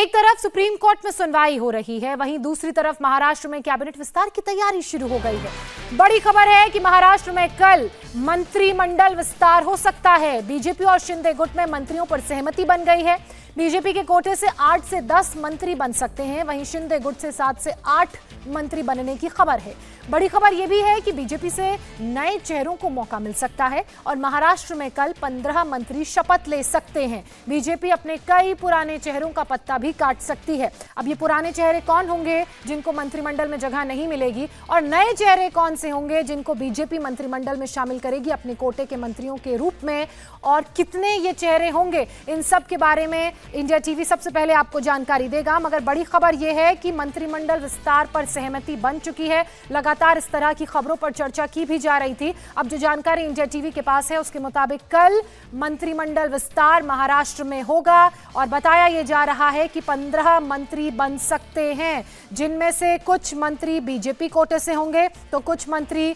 एक तरफ supreme court में सुनवाई हो रही है, वहीं दूसरी तरफ महाराष्ट्र में कैबिनेट विस्तार की तैयारी शुरू हो गई है। बड़ी खबर है कि महाराष्ट्र में कल मंत्रिमंडल विस्तार हो सकता है। बीजेपी और शिंदे गुट में मंत्रियों पर सहमति बन गई है। बीजेपी के कोटे से 8 से 10 मंत्री बन सकते हैं, वहीं शिंदे गुट से 7 से 8 मंत्री बनने की खबर है। बड़ी खबर यह भी है कि बीजेपी से नए चेहरों को मौका मिल सकता है और महाराष्ट्र में कल 15 मंत्री शपथ ले सकते हैं। बीजेपी अपने कई पुराने चेहरों का पत्ता भी काट सकती है। अब ये पुराने चेहरे कौन होंगे जिनको मंत्रिमंडल में जगह नहीं मिलेगी, और नए चेहरे कौन से होंगे जिनको बीजेपी मंत्रिमंडल में शामिल करेगी अपने कोटे के मंत्रियों के रूप में, और कितने ये चेहरे होंगे, इन सब के बारे में इंडिया टीवी सबसे पहले आपको जानकारी देगा। मगर बड़ी खबर यह है कि मंत्रिमंडल विस्तार पर सहमति बन चुकी है। लगातार इस तरह की खबरों पर चर्चा की भी जा रही थी। अब जो जानकारी इंडिया टीवी के पास है उसके मुताबिक कल मंत्रिमंडल विस्तार महाराष्ट्र में होगा और बताया यह जा रहा है कि 15 मंत्री बन सकते हैं, जिनमें से कुछ मंत्री बीजेपी कोटे से होंगे तो कुछ मंत्री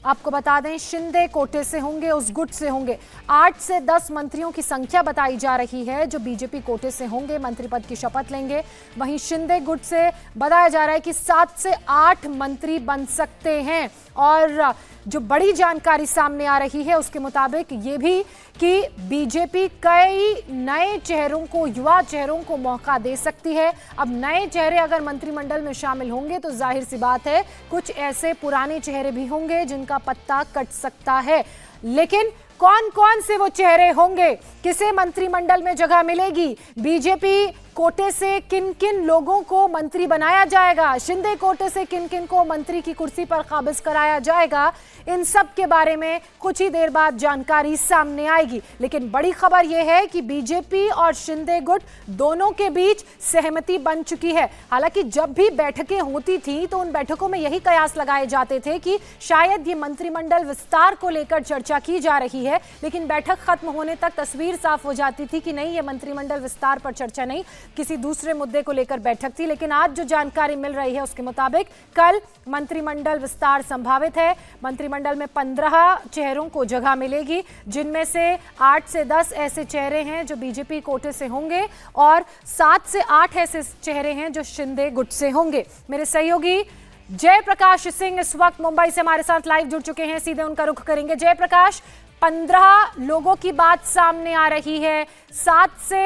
आपको बता दें शिंदे कोटे से होंगे, उस गुट से होंगे। 8 से 10 मंत्रियों की संख्या बताई जा रही है जो बीजेपी कोटे से होंगे, मंत्री पद की शपथ लेंगे। वहीं शिंदे गुट से बताया जा रहा है कि 7 से 8 मंत्री बन सकते हैं। और जो बड़ी जानकारी सामने आ रही है उसके मुताबिक ये भी कि बीजेपी कई नए चेहरों को, युवा चेहरों को मौका दे सकती है। अब नए चेहरे अगर मंत्रिमंडल में शामिल होंगे तो जाहिर सी बात है कुछ ऐसे पुराने चेहरे भी होंगे जिनका पत्ता कट सकता है। लेकिन कौन कौन से वो चेहरे होंगे, किसे मंत्रिमंडल में जगह मिलेगी, बीजेपी कोटे से किन किन लोगों को मंत्री बनाया जाएगा, शिंदे कोटे से किन किन को मंत्री की कुर्सी पर काबिज कराया जाएगा, इन सब के बारे में कुछ ही देर बाद जानकारी सामने आएगी। लेकिन बड़ी खबर यह है कि बीजेपी और शिंदे गुट दोनों के बीच सहमति बन चुकी है। हालांकि जब भी बैठकें होती थी तो उन बैठकों में यही कयास लगाए जाते थे कि शायद ये मंत्रिमंडल विस्तार को लेकर चर्चा की जा रही है, लेकिन बैठक खत्म होने तक तस्वीर साफ हो जाती थी कि नहीं, ये मंत्रिमंडल विस्तार पर चर्चा नहीं, किसी दूसरे मुद्दे को लेकर बैठक थी। लेकिन आज जो जानकारी मिल रही है उसके मुताबिक कल मंत्रिमंडल विस्तार संभावित है। मंत्रिमंडल में 15 चेहरों को जगह मिलेगी, जिनमें से 8 से 10 ऐसे चेहरे हैं जो बीजेपी कोटे से होंगे और 7 से 8 ऐसे चेहरे हैं जो शिंदे गुट से होंगे। मेरे सहयोगी जयप्रकाश सिंह इस वक्त मुंबई से हमारे साथ लाइव जुड़ चुके हैं, सीधे उनका रुख करेंगे। जयप्रकाश, 15 लोगों की बात सामने आ रही है, 7 से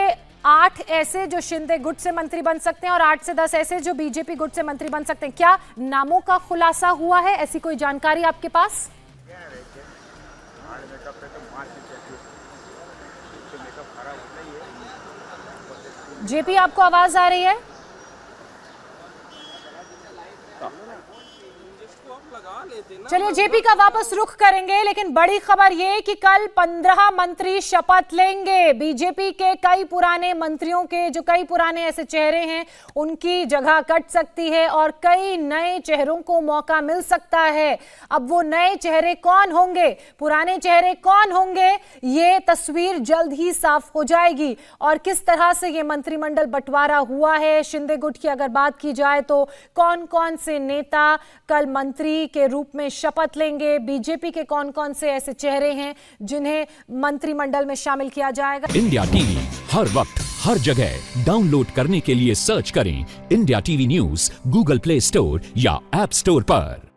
8 ऐसे जो शिंदे गुट से मंत्री बन सकते हैं और 8 से 10 ऐसे जो बीजेपी गुट से मंत्री बन सकते हैं। क्या नामों का खुलासा हुआ है, ऐसी कोई जानकारी आपके पास? जेपी, आपको आवाज आ रही है? चलिए जेपी का वापस रुख करेंगे, लेकिन बड़ी खबर ये कि कल 15 मंत्री शपथ लेंगे। बीजेपी के कई पुराने मंत्रियों के, जो कई पुराने ऐसे चेहरे हैं, उनकी जगह कट सकती है और कई नए चेहरों को मौका मिल सकता है। अब वो नए चेहरे कौन होंगे, पुराने चेहरे कौन होंगे, ये तस्वीर जल्द ही साफ हो जाएगी। और किस तरह से ये मंत्रिमंडल बंटवारा हुआ है, शिंदे गुट की अगर बात की जाए तो कौन कौन से नेता कल मंत्री के रूप में शपथ लेंगे, बीजेपी के कौन कौन से ऐसे चेहरे हैं जिन्हें मंत्रिमंडल में शामिल किया जाएगा। इंडिया टीवी हर वक्त हर जगह डाउनलोड करने के लिए सर्च करें India TV news Google play store या ऐप स्टोर पर।